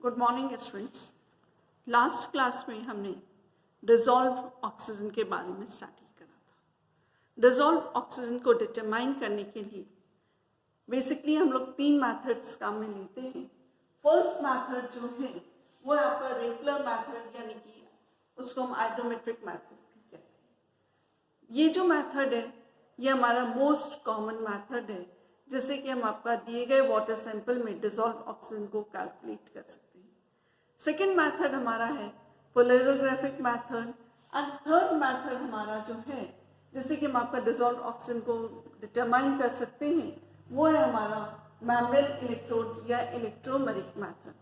Good morning students. Last class में हमने dissolve oxygen के बारे में स्टडी करा था। डिसॉल्व ऑक्सीजन को डिटरमाइन करने के लिए बेसिकली हम लोग 3 मेथड्स काम में लेते हैं। फर्स्ट मेथड जो है वो है आपका रेगुलर मेथड, यानी कि उसको हम आइडोमेट्रिक मेथड भी कहते हैं। ये जो मेथड है ये हमारा मोस्ट कॉमन मेथड है, जैसे कि हम आपका दिए गए वाटर सैंपल में डिसॉल्व ऑक्सीजन को कैलकुलेट कर सकते हैं। सेकेंड मेथड हमारा है पोलैरोग्राफिक मेथड, एंड थर्ड मेथड हमारा जो है जैसे कि हम आपका डिसॉल्व ऑक्सीजन को डिटरमाइन कर सकते हैं वो है हमारा मेम्ब्रेन इलेक्ट्रोड या इलेक्ट्रोमेरिक मेथड।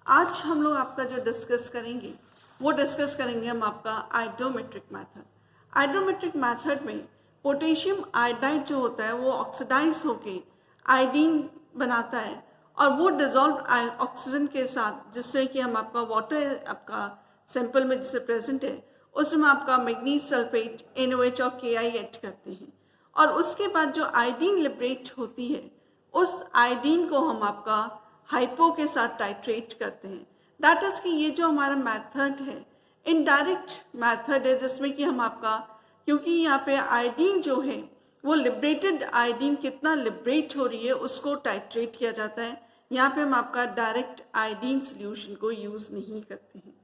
आज हम लोग आपका जो डिस्कस करेंगे वो डिस्कस करेंगे हम आपका आइडोमेट्रिक मेथड। आइडोमेट्रिक मेथड में पोटेशियम आयोडाइड जो होता है वो ऑक्सीडाइज होके आयोडीन बनाता है और वो डिसॉल्व ऑक्सीजन के साथ, जिससे कि हम आपका वाटर आपका सैंपल में जिसे प्रेजेंट है उसमें आपका मैग्नीज सल्फेट NaOH और Ki ऐड करते हैं, और उसके बाद जो आयोडीन लिबरेट होती है उस आयोडीन को हम आपका हाइपो के साथ टाइट्रेट करते हैं। दैट इज कि ये जो हमारा मेथड है इनडायरेक्ट मेथड है, जिसमें कि हम आपका, क्योंकि यहाँ पे आयोडीन जो है वो लिबरेटेड आयोडीन कितना लिबरेट हो रही है उसको टाइट्रेट किया जाता है। यहाँ पे हम आपका डायरेक्ट आयोडीन सोल्यूशन को यूज नहीं करते हैं।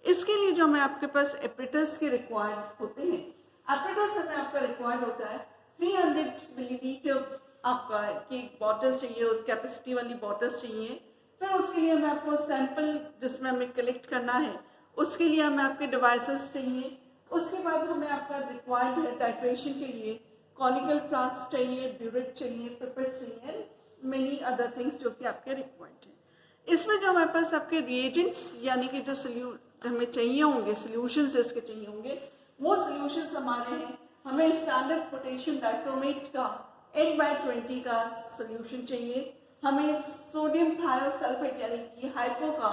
इसके लिए जो हमें आपके पास एपरेटस के रिक्वायर्ड होते हैं, एपरेटस हमें आपका रिक्वायर्ड होता है 300 मिलीलीटर आपका की बॉटल चाहिए, उस कैपेसिटी वाली बॉटल्स चाहिए। फिर उसके लिए हमें आपको सैंपल जिसमें हमें कलेक्ट करना है उसके लिए हमें आपके डिवाइसेस चाहिए। उसके बाद हमें आपका रिक्वायर्ड है टाइट्रेशन के लिए कॉनिकल फ्लास्क चाहिए, ब्यूरेट चाहिए, पिपेट चाहिए, मेनी अदर थिंग्स जो कि आपके रिक्वायर्ड है। इसमें जो हमारे पास आपके रिएजेंट्स यानी कि जो हमें चाहिए होंगे, सोल्यूशंस जिसके चाहिए होंगे वो सोल्यूशंस हमारे हैं। हमें स्टैंडर्ड पोटेशियम डाइक्रोमेट का N/20 का सोल्यूशन चाहिए। हमें सोडियम थायोसल्फेट यानी कि हाइपो का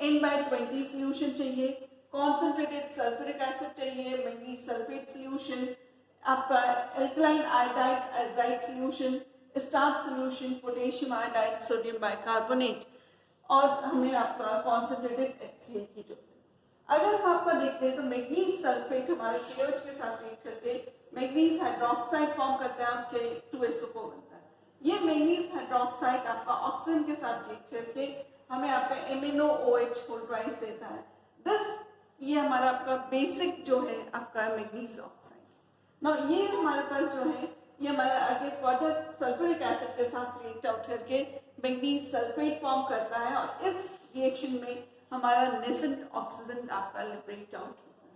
N/20 सोल्यूशन चाहिए। कॉन्सेंट्रेटेड सल्फ्यूरिक एसिड चाहिए, मैग्नीज सल्फेट सोल्यूशन, आपका alkaline iodide azide solution, starch solution, potassium iodide, sodium bicarbonate, और हमें आपका कॉन्सेंट्रेटेड HCl की जरूरत है। अगर हम आपका देखते हैं तो मैग्नीज सल्फेट हमारे KOH के साथ रिएक्ट करके मैग्नीज हाइड्रोक्साइड फॉर्म करता है और K2SO4 बनता है। ये मैग्नीज हाइड्रोक्साइड आपका ऑक्सीजन के साथ रिएक्ट करके हमें आपका MnOH होल ट्वाइस देता है। ये हमारा आपका बेसिक जो है आपका मैग्नीज ऑक्साइड। ना ये हमारे पास जो है ये हमारा आगे फर्दर सल्फ्यूरिक एसिड के साथ रिएक्ट आउट करके मैग्नीज सल्फेट फॉर्म करता है, और इस रिएक्शन में हमारा नेसेंट ऑक्सीजन आपका लिबरेट आउट होता है।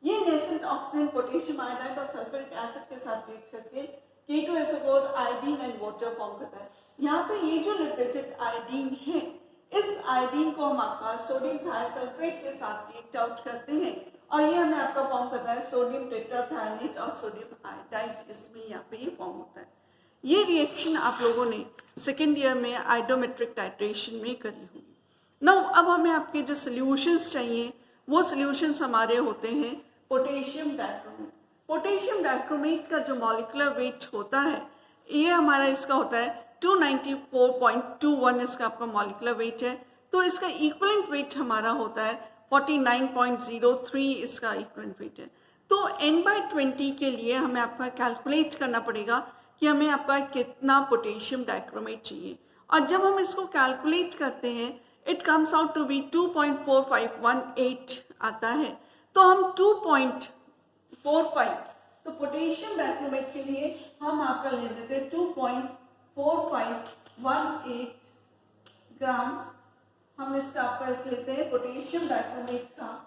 ये नेसेंट ऑक्सीजन पोटेशियम आयोडाइड और सल्फ्यूरिक एसिड के साथ रिएक्ट करके K2SO4 iodine and water form करता है। यहाँ पे ये जो लिबरेटेड आयोडीन है इस आयोडीन को हम आपका सोडियम थायोसल्फेट के साथ रिएक्ट आउट करते हैं, और ये हमें आपका फॉर्म करता है सोडियम टेट्राथायोनेट और सोडियम आयोडाइड। इसमें यहाँ पे ये फॉर्म होता है। ये रिएक्शन आप लोगों ने सेकेंड ईयर में आइडोमेट्रिक टाइट्रेशन में करी होगी। नाउ अब हमें आपके जो सोल्यूशंस चाहिए वो सोल्यूशंस हमारे होते हैं पोटेशियम डाइक्रोमेट। पोटेशियम डाइक्रोमेट का जो मॉलिक्यूलर वेट होता है ये हमारा इसका होता है 294.21 इसका आपका मॉलिक्यूलर वेट है। तो इसका इक्विवेलेंट वेट हमारा होता है 49.03 इसका इक्विवेलेंट वेट है। तो N/20 के लिए हमें आपका कैलकुलेट करना पड़ेगा कि हमें आपका कितना पोटेशियम डाइक्रोमेट चाहिए, और जब हम इसको कैलकुलेट करते हैं it comes out to be 2.4518 आता है। तो हम 2.45, तो पोटेशियम डाइक्रोमेट के लिए हम आपका ले लेते हैं 2.4518 ग्राम्स। हम इसका आपका लेते हैं पोटेशियम डाइक्रोमेट का,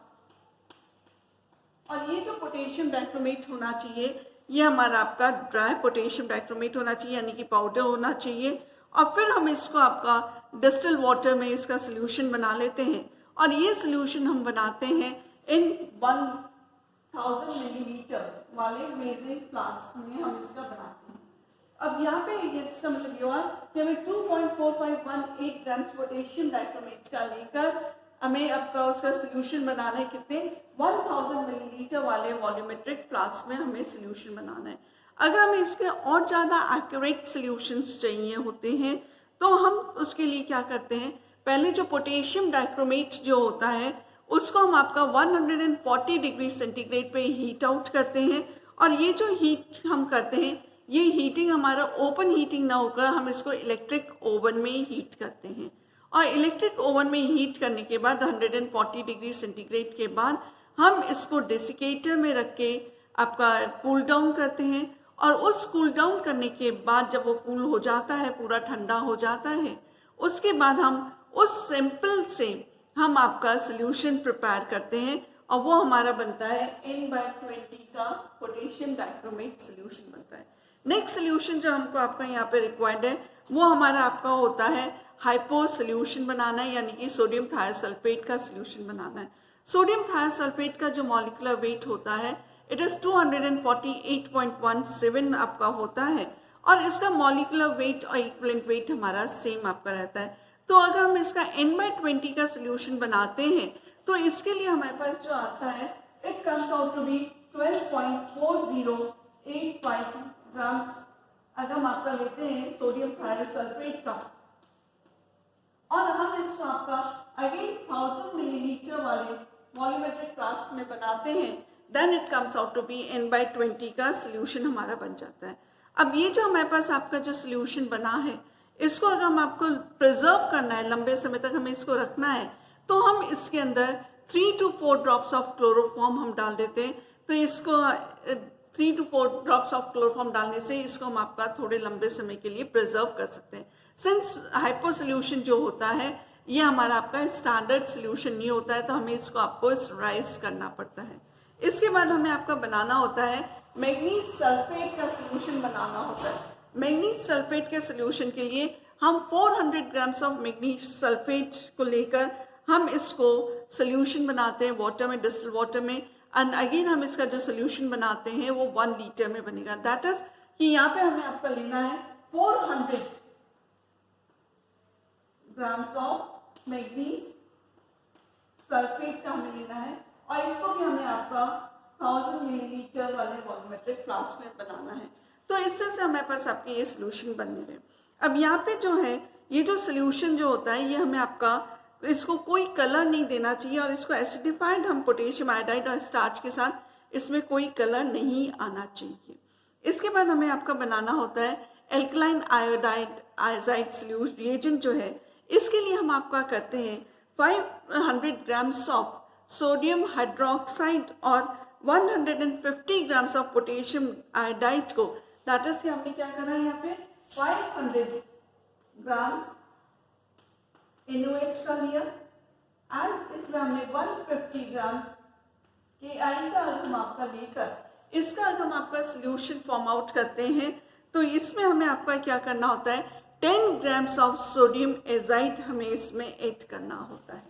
और ये जो पोटेशियम डाइक्रोमेट होना चाहिए ये हमारा आपका ड्राई पोटेशियम डाइक्रोमेट होना चाहिए, यानी कि पाउडर होना चाहिए। और फिर हम इसको आपका डिस्टिल वाटर में इसका सोल्यूशन बना लेते हैं, और ये सोल्यूशन हम बनाते हैं इन 1000 मिलीलीटर वाले मेजरिंग फ्लास्क में हम इसका बनाते हैं। अब यहाँ पे इसका मतलब ये हुआ कि हमें 2.4518 ग्राम्स पोटेशियम डाइक्रोमेट का लेकर हमें आपका उसका सोल्यूशन बनाना है कितने 1000 मिलीलीटर वाले वॉल्यूमेट्रिक फ्लास्क में हमें सोल्यूशन बनाना है। अगर हमें इसके और ज़्यादा एक्यूरेट सोल्यूशंस चाहिए होते हैं तो हम उसके लिए क्या करते हैं, पहले जो पोटेशियम डाइक्रोमेट जो होता है उसको हम आपका 140 डिग्री सेंटीग्रेड पे हीट आउट करते हैं, और ये जो हीट हम करते हैं ये हीटिंग हमारा ओपन हीटिंग ना होकर हम इसको इलेक्ट्रिक ओवन में हीट करते हैं। और इलेक्ट्रिक ओवन में हीट करने के बाद 140 डिग्री सेंटीग्रेड के बाद हम इसको डेसिकेटर में रख के आपका कूल डाउन करते हैं, और उस कूल डाउन करने के बाद जब वो कूल हो जाता है, पूरा ठंडा हो जाता है, उसके बाद हम उस सैंपल से हम आपका सोल्यूशन प्रिपेयर करते हैं, और वो हमारा बनता है N/20 का पोटेशियम डाइक्रोमेट सोल्यूशन बनता है। नेक्स्ट सोल्यूशन जो हमको आपका यहाँ पे रिक्वायर्ड है वो हमारा आपका होता है हाइपो सोल्यूशन बनाना है, यानी कि सोडियम थायोसल्फेट का सोल्यूशन बनाना है। सोडियम थायोसल्फेट का जो मॉलिक्यूलर वेट होता है इट इज 248.17 आपका होता है, और इसका मॉलिक्यूलर वेट और इक्विवेलेंट वेट हमारा सेम आपका रहता है। तो अगर हम इसका N/20 का सोल्यूशन बनाते हैं तो इसके लिए हमारे पास जो आता है it comes out to be 12.4085 grams अगर हम आपका लेते हैं सोडियम थायोसल्फेट का, और हम इसको आपका अगेन 1000 मिलीलीटर वाले वॉल्यूमेट्रिक फ्लास्क में बनाते हैं, then it comes out to be N/20 का सोल्यूशन हमारा बन जाता है। अब ये जो हमारे पास आपका जो सोल्यूशन बना है इसको अगर हम आपको प्रिजर्व करना है, लंबे समय तक हमें इसको रखना है, तो हम इसके अंदर 3 to 4 ड्रॉप्स ऑफ क्लोरोफॉर्म हम डाल देते हैं। तो इसको 3 to 4 ड्रॉप्स ऑफ क्लोरोफॉर्म डालने से इसको हम आपका थोड़े लंबे समय के लिए प्रिजर्व कर सकते हैं। सिंस हाइपो सोल्यूशन जो होता है ये हमारा आपका स्टैंडर्ड सोल्यूशन नहीं होता है, तो हमें इसको आपको राइज करना पड़ता है। इसके बाद हमें आपका बनाना होता है मैग्नीज सल्फेट का सोल्यूशन बनाना होता है। मैग्नीज सल्फेट के सोल्यूशन के लिए हम 400 ग्राम्स ऑफ मैग्नीज सल्फेट को लेकर हम इसको सोल्यूशन बनाते हैं वाटर में, डिस्टिल वाटर में, एंड अगेन हम इसका जो सोल्यूशन बनाते हैं वो 1 लीटर में बनेगा। दैट इज कि यहाँ पे हमें आपका लेना है 400 ग्राम्स ऑफ मैग्नीज सल्फेट का हमें लेना है, और इसको भी हमें आपका 1000 मिलीलीटर वाले वॉल्यूमेट्रिक फ्लास्क में बनाना है। तो इस तरह से हमारे पास आपके ये सोल्यूशन बनने रहे। अब यहाँ पे जो है ये जो सोल्यूशन जो होता है ये हमें आपका इसको कोई कलर नहीं देना चाहिए, और इसको एसिडिफाइड हम पोटेशियम आयोडाइड और स्टार्च के साथ इसमें कोई कलर नहीं आना चाहिए। इसके बाद हमें आपका बनाना होता है एल्कलाइन आयोडाइड आयोजाइड सोल्यूशन रिएजेंट जो है, इसके लिए हम आपका करते हैं 500 ग्राम्स ऑफ सोडियम हाइड्रोक्साइड और 150 ग्राम्स ऑफ पोटेशियम आयोडाइड को, दैट इज कि हमने क्या करा है यहाँ पे 500 ग्राम्स NaOH का लिया, एंड इसमें हमने 150 ग्राम्स KI का हम आपका लेकर इसका हम आपका सोल्यूशन फॉर्म आउट करते हैं। तो इसमें हमें आपका क्या करना होता है 10 ग्राम्स ऑफ सोडियम एजाइड हमें इसमें ऐड करना होता है।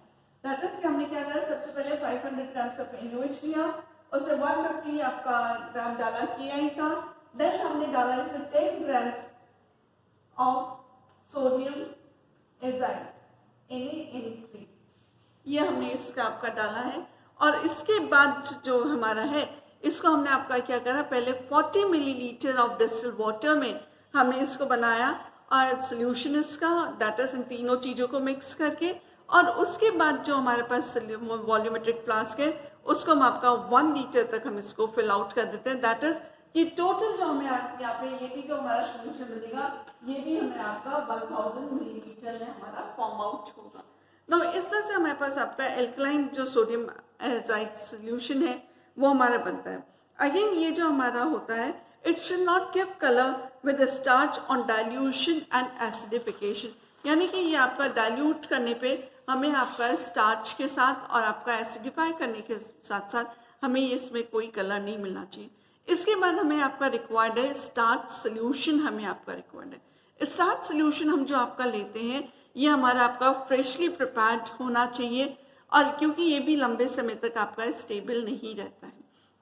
दैट इज कि हमने क्या करा, सबसे पहले 500 ग्राम्स ऑफ NaOH लिया, उससे 150 आपका ग्राम डाला KI का, देन हमने डाला इसमें 10 grams of sodium azide Na3, ये हमने इसका आपका डाला है। और इसके बाद जो हमारा है इसको हमने आपका क्या करा, पहले 40 मिलीलीटर ऑफ डिस्टिल्ड वाटर में हमने इसको बनाया, और सोल्यूशन इसका दैट इज इन तीनों चीज़ों को मिक्स करके, और उसके बाद जो हमारे पास वॉल्यूमेट्रिक फ्लास्क है उसको हम आपका 1 लीटर तक हम इसको फिल आउट कर देते हैं। दैट इज कि टोटल जो हमें यहाँ पे ये भी जो हमारा सोल्यूशन बनेगा ये भी हमें आपका 1000 मिलीलीटर में हमारा फॉर्म आउट होगा। तो इस तरह से हमारे पास आपका एल्कलाइन जो सोडियम एजाइड सोल्यूशन है वो हमारा बनता है। अगेन ये जो हमारा होता है it should not give colour with starch on dilution and acidification, यानी कि ये आपका डाइल्यूट करने पे हमें आपका स्टार्च के साथ और आपका एसिडिफाई करने के साथ साथ हमें इसमें कोई कलर नहीं मिलना चाहिए। इसके बाद हमें आपका रिक्वायर्ड है स्टार्च सोल्यूशन, हमें आपका रिक्वायर्ड है स्टार्च सोल्यूशन। हम जो आपका लेते हैं ये हमारा आपका फ्रेशली प्रिपेयर्ड होना चाहिए, और क्योंकि ये भी लंबे समय तक आपका स्टेबल नहीं रहता है,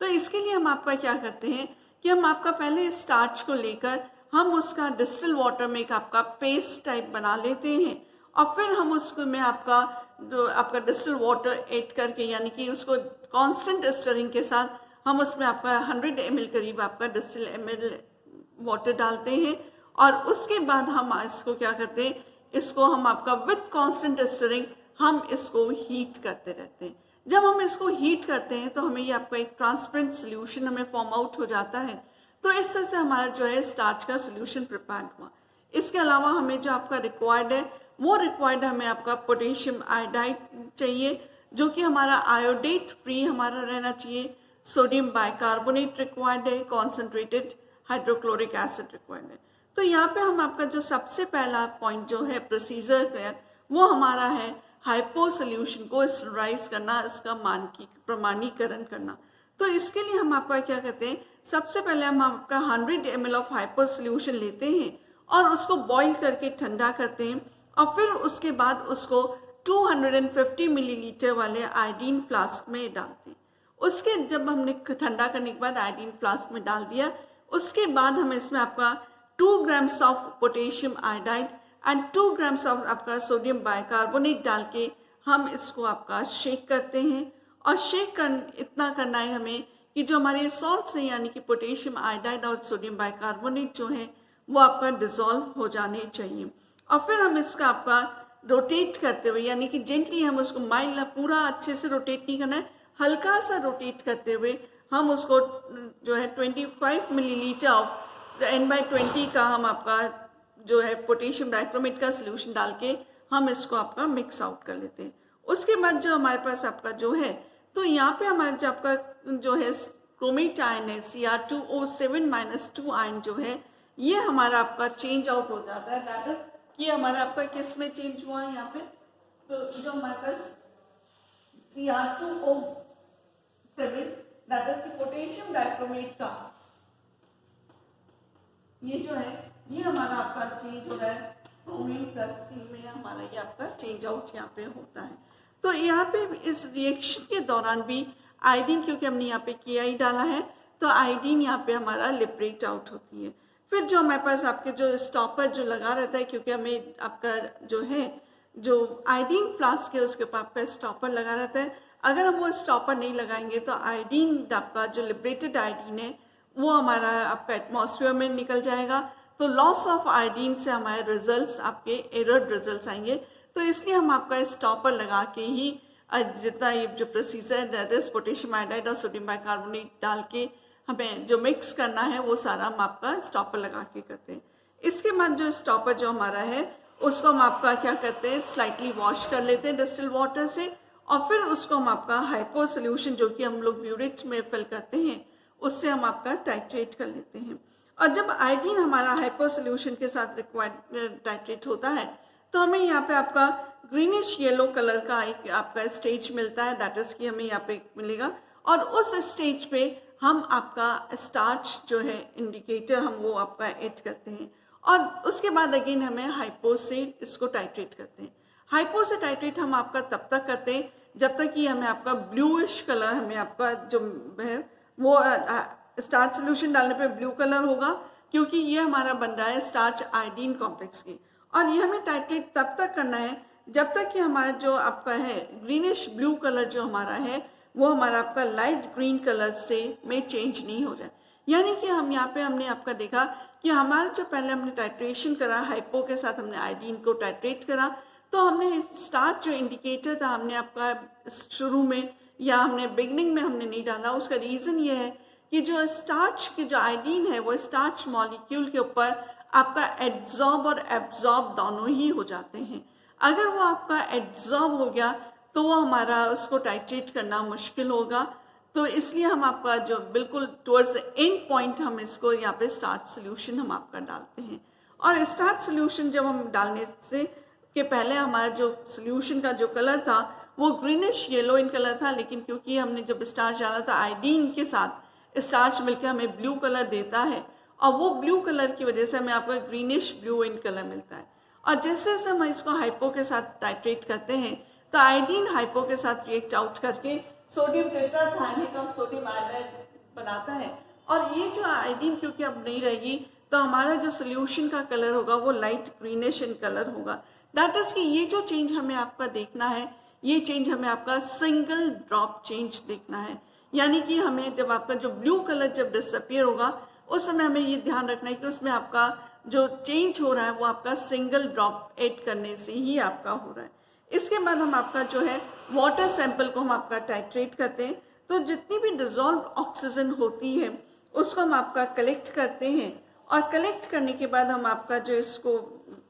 तो इसके लिए हम आपका क्या करते हैं कि हम आपका पहले स्टार्च को लेकर हम उसका डिस्टिल वाटर में एक आपका पेस्ट टाइप बना लेते हैं, और फिर हम उसको में आपका डिस्टिल वाटर ऐड करके, यानी कि उसको कांस्टेंट स्टरिंग के साथ हम उसमें आपका 100 ml करीब आपका डिस्टिल ml वाटर डालते हैं, और उसके बाद हम इसको क्या करते हैं इसको हम आपका विथ कांस्टेंट स्टिरिंग हम इसको हीट करते रहते हैं। जब हम इसको हीट करते हैं तो हमें ये आपका एक ट्रांसपेरेंट सोल्यूशन हमें फॉर्म आउट हो जाता है। तो इस तरह से हमारा जो है स्टार्च का सोल्यूशन प्रिपेयर हुआ। इसके अलावा हमें जो आपका रिक्वायर्ड है वो रिक्वायर्ड हमें आपका पोटेशियम आयोडाइड चाहिए, जो कि हमारा आयोडेट फ्री हमारा रहना चाहिए। सोडियम बाइकार्बोनेट रिक्वायर्ड है, कॉन्सेंट्रेटेड हाइड्रोक्लोरिक एसिड रिक्वायर्ड है। तो यहाँ पे हम आपका जो सबसे पहला पॉइंट जो है प्रोसीजर है वो हमारा है हाइपो सोल्यूशन को स्टरलाइज करना, इसका प्रमाणीकरण करना। तो इसके लिए हम आपका क्या करते हैं, सबसे पहले हम आपका 100 ml ऑफ हाइपो सोल्यूशन लेते हैं और उसको बॉईल करके ठंडा करते हैं और फिर उसके बाद उसको 250 मिलीलीटर वाले आयोडीन फ्लास्क में डालते हैं। उसके जब हमने ठंडा करने के बाद आयोडीन फ्लास्क में डाल दिया, उसके बाद हम इसमें आपका 2 grams of potassium iodide and 2 grams of आपका सोडियम बाइकार्बोनेट डाल के हम इसको आपका शेक करते हैं। और इतना करना है हमें कि जो हमारे सॉल्ट्स हैं यानी कि पोटेशियम आयोडाइड और सोडियम बाइकार्बोनेट जो है वो आपका डिसॉल्व हो जाने चाहिए। और फिर हम इसका आपका रोटेट करते हुए, यानी कि जेंटली हम उसको माइल्ड, पूरा अच्छे से रोटेट नहीं करना है, हल्का सा रोटेट करते हुए हम उसको जो है 25 मिलीलीटर ऑफ N/20 का हम आपका जो है पोटेशियम डाइक्रोमेट का सोल्यूशन डाल के हम इसको आपका मिक्स आउट कर लेते हैं। उसके बाद जो हमारे पास आपका जो है, तो यहाँ पे हमारा जो आपका जो है क्रोमेट आयन है Cr2O7-2 आयन जो है ये हमारा आपका चेंज आउट हो जाता है। दैट इज ये हमारा आपका किस में चेंज हुआ है यहाँ पे, तो जो हमारे पास Cr2O7 that is potassium dichromate का ये जो है ये हमारा आपका चेंज हो रहा है ब्रोमीन +3 में, हमारा ये आपका चेंज आउट यहाँ पे होता है। तो यहाँ पे इस रिएक्शन के दौरान भी आयोडीन, क्योंकि हमने यहाँ पे KI डाला है तो आयोडीन यहाँ पे हमारा लिबरेट आउट होती है। फिर जो हमारे पास आपके जो स्टॉपर जो लगा रहता है, क्योंकि हमें आपका जो है जो आयोडीन फ्लास्क है उसके ऊपर आपका स्टॉपर लगा रहता है। अगर हम वो स्टॉपर नहीं लगाएंगे तो आयोडीन आपका जो लिबरेटेड आयोडीन है वो हमारा आपका एटमॉस्फेयर में निकल जाएगा। तो लॉस ऑफ आयोडीन से हमारे रिजल्ट्स आपके एरर्ड रिजल्ट्स आएंगे। तो इसलिए हम आपका स्टॉपर लगा के ही जितना ये जो procedure that is potassium iodide और सोडियम बाइकार्बोनेट डाल के हमें जो मिक्स करना है वो सारा हम आपका स्टॉपर लगा के करते हैं। इसके बाद जो स्टॉपर जो हमारा है उसको हम आपका क्या करते हैं, स्लाइटली वॉश कर लेते हैं डिस्टिल वाटर से और फिर उसको हम आपका हाइपो सोल्यूशन जो कि हम लोग ब्यूरेट में फिल करते हैं उससे हम आपका टाइट्रेट कर लेते हैं। और जब आयोडीन हमारा हाइपो सोल्यूशन के साथ रिक्वायर्ड टाइट्रेट होता है तो हमें यहाँ पे आपका ग्रीनिश येलो कलर का एक आपका स्टेज मिलता है, दैट इज कि हमें यहाँ पे मिलेगा। और उस स्टेज पे हम आपका स्टार्च जो है इंडिकेटर हम वो आपका ऐड करते हैं और उसके बाद अगेन हमें हाइपो से इसको टाइट्रेट करते हैं। हाइपो से टाइट्रेट हम आपका तब तक करते हैं जब तक कि हमें आपका ब्लूइश कलर हमें आपका जो है वो स्टार्च सोल्यूशन डालने पे ब्लू कलर होगा, क्योंकि ये हमारा बन रहा है स्टार्च आयोडीन कॉम्प्लेक्स की। और ये हमें टाइट्रेट तब तक करना है जब तक कि हमारा जो आपका है ग्रीनिश ब्लू कलर जो हमारा है वो हमारा आपका लाइट ग्रीन कलर से में चेंज नहीं हो जाए। यानी कि हम यहाँ पे हमने आपका देखा कि हमारा जो पहले हमने टाइट्रेशन करा हाइपो के साथ हमने आयोडीन को टाइट्रेट करा, तो हमने स्टार्च जो इंडिकेटर था हमने आपका शुरू में या हमने बिगनिंग में हमने नहीं डाला। उसका रीज़न ये है कि जो स्टार्च के जो आयोडीन है वो स्टार्च मॉलिक्यूल के ऊपर आपका एड्जॉर्ब और एब्जॉर्ब दोनों ही हो जाते हैं। अगर वो आपका एड्जॉर्ब हो गया तो वो हमारा उसको टाइट्रेट करना मुश्किल होगा। तो इसलिए हम आपका जो बिल्कुल टुवर्ड्स द एंड पॉइंट हम इसको यहाँ पे स्टार्च सोल्यूशन हम आपका डालते हैं। और स्टार्च सोल्यूशन जब हम डालने से के पहले हमारा जो सोल्यूशन का जो कलर था वो ग्रीनिश येलो इन कलर था, लेकिन क्योंकि हमने जब स्टार्च डाला था आयोडीन के साथ स्टार्च मिलकर हमें ब्लू कलर देता है और वो ब्लू कलर की वजह से हमें आपका ग्रीनिश ब्लू इन कलर मिलता है। और जैसे जैसे हम इसको हाइपो के साथ टाइट्रेट करते हैं तो आयोडीन हाइपो के साथ रिएक्ट आउट करके सोडियम टेट्राथायोनाइट और सोडियम आयोडाइड बनाता है। और ये जो आयोडीन क्योंकि अब नहीं रहेगी तो हमारा जो सोल्यूशन का कलर होगा वो लाइट ग्रीनिश इन कलर होगा। दैट इज कि ये जो चेंज हमें आपका देखना है ये चेंज हमें आपका सिंगल ड्रॉप चेंज देखना है। यानी कि हमें जब आपका जो ब्लू कलर जब डिसअपियर होगा उस समय हमें ये ध्यान रखना है कि उसमें आपका जो चेंज हो रहा है वो आपका सिंगल ड्रॉप ऐड करने से ही आपका हो रहा है। इसके बाद हम आपका जो है वाटर सैंपल को हम आपका टाइट्रेट करते हैं। तो जितनी भी डिजॉल्व ऑक्सीजन होती है उसको हम आपका कलेक्ट करते हैं, और कलेक्ट करने के बाद हम आपका जो इसको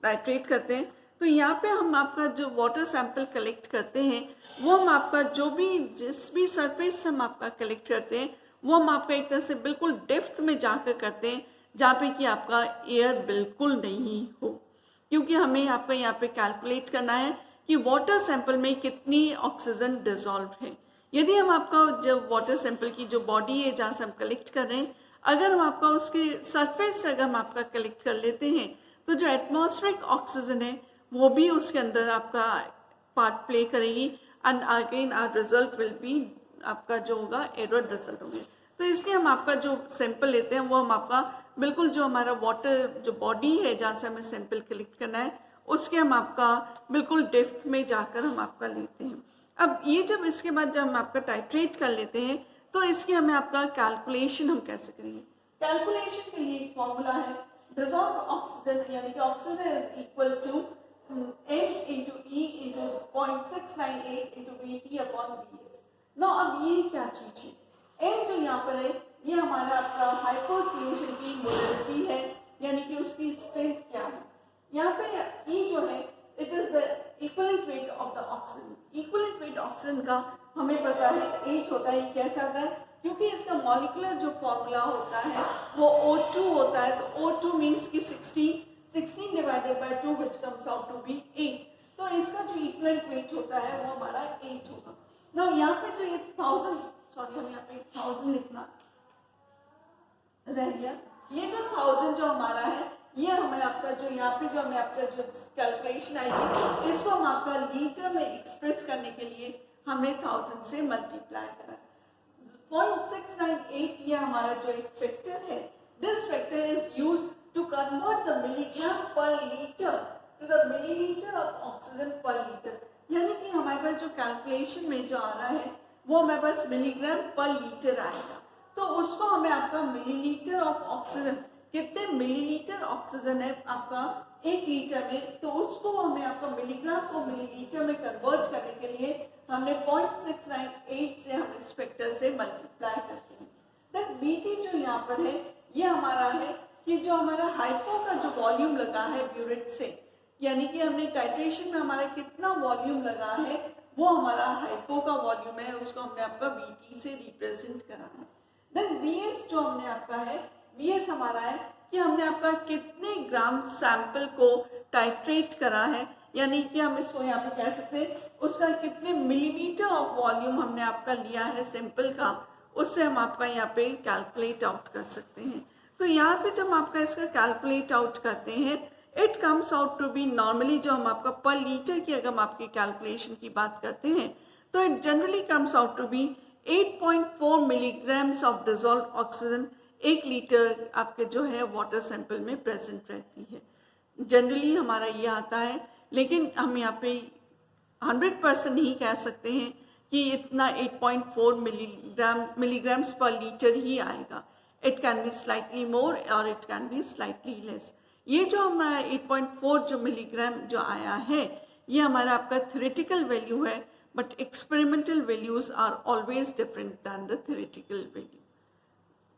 टाइट्रेट करते हैं। तो यहाँ पे हम आपका जो वाटर सैंपल कलेक्ट करते हैं वो हम आपका जो भी जिस भी सरफेस से हम आपका कलेक्ट करते हैं वो हम आपका एक तरह से बिल्कुल डेप्थ में जाकर करते हैं, जहाँ पे कि आपका एयर बिल्कुल नहीं हो, क्योंकि हमें आपका यहाँ पे कैलकुलेट करना है कि वाटर सैंपल में कितनी ऑक्सीजन डिजॉल्व है। यदि हम आपका जो वाटर सैंपल की जो बॉडी है जहाँ से हम कलेक्ट कर रहे हैं, अगर हम आपका उसके सरफेस से अगर हम आपका कलेक्ट कर लेते हैं तो जो एटमॉस्फेरिक ऑक्सीजन है वो भी उसके अंदर आपका पार्ट प्ले करेगी, and again our result will be आपका जो होगा एरर रिजल्ट होंगे। तो इसलिए हम आपका जो सैंपल लेते हैं वो हम आपका बिल्कुल जो हमारा वाटर जो बॉडी है जहाँ से हमें सैंपल कलेक्ट करना है उसके हम आपका बिल्कुल डेप्थ में जाकर हम आपका लेते हैं। अब ये जब इसके बाद जब हम आपका टाइट्रेट कर लेते हैं तो इसकी हमें आपका कैलकुलेशन हम कैसे करेंगे। कैलकुलेशन के लिए एक फॉर्मूला है, डिसॉल्व ऑक्सीजन यानी कि oxygen is equal to N into E into 0.698 into Vt upon Vs। No अब ये क्या चीज है, N जो यहाँ पर है ये हमारा आपका हाइपो सॉल्यूशन की मोलरिटी है, यानी कि उसकी स्ट्रेंथ क्या है। यहाँ पे E जो है it is the equivalent weight of the oxygen. Equivalent weight oxygen का हमें पता है 8 होता है। कैसे आता है, क्योंकि इसका मॉलिक्यूलर जो फॉर्मूला होता है वो O2 होता है। तो O2 मीन्स कि 16 divided by 2 which comes out to be 8। तो इसका जो इक्विवेलेंट वेट होता है वो हमारा 8 होगा। नाउ यहाँ पे जो ये 1000 सॉरी हम यहाँ पे 1000 लिखना रह गया। ये जो 1000 जो हमारा है ये हमें आपका जो यहाँ पे जो हमें आपका जो कैलकुलेशन आएगी इसको हम आपका लीटर में एक्सप्रेस करने के लिए हमने 1000 से मल्टीप्लाई करा। 0.698 ये हमारा जो एक फैक्टर है, this factor is used to convert the milligram per liter to the milliliter of oxygen per liter। यानी कि हमारे पास जो कैलकुलेशन में जो आ रहा है वो हमारे पास मिलीग्राम पर लीटर आएगा। तो उसको हमें आपका मिलीलीटर ऑफ ऑक्सीजन, कितने मिलीलीटर ऑक्सीजन है आपका 1 लीटर में, तो उसको हमें आपका मिलीग्राम को मिलीलीटर में कन्वर्ट करने के लिए हमने 0.698 से हम इस फैक्टर से मल्टीप्लाई करते हैं। देन Vt जो यहाँ पर है ये हमारा है कि जो हमारा हाइपो का जो वॉल्यूम लगा है ब्यूरेट से, यानी कि हमने टाइट्रेशन में हमारा कितना वॉल्यूम लगा है वो हमारा हाइपो का वॉल्यूम है, उसको हमने आपका Vt से रिप्रेजेंट करा है। देन Vs जो हमने आपका है, Vs हमारा है कि हमने आपका कितने ग्राम सैंपल को टाइट्रेट करा है, यानी कि हम इसको यहाँ पे कह सकते हैं उसका कितने मिलीलीटर ऑफ वॉल्यूम हमने आपका लिया है सैंपल का, उससे हम आपका यहाँ पे कैलकुलेट आउट कर सकते हैं। तो यहाँ पे जब आपका इसका कैलकुलेट आउट करते हैं it comes out to be normally जो हम आपका पर लीटर की अगर हम आपकी कैलकुलेशन की बात करते हैं तो it generally comes out to be 8.4 milligrams of dissolve oxygen 1 litre आपके जो है वाटर सैंपल में प्रेजेंट रहती है। जनरली हमारा ये आता है, लेकिन हम यहाँ पे 100% नहीं कह सकते हैं कि इतना 8.4 मिलीग्राम्स पर लीटर ही आएगा। It can be slightly more और it can be slightly less. ये जो हमारा 8.4 जो मिलीग्राम जो आया है ये हमारा आपका थ्योरेटिकल वैल्यू है, but experimental values are always different than the theoretical value.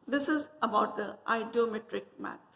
This is about the iodometric math.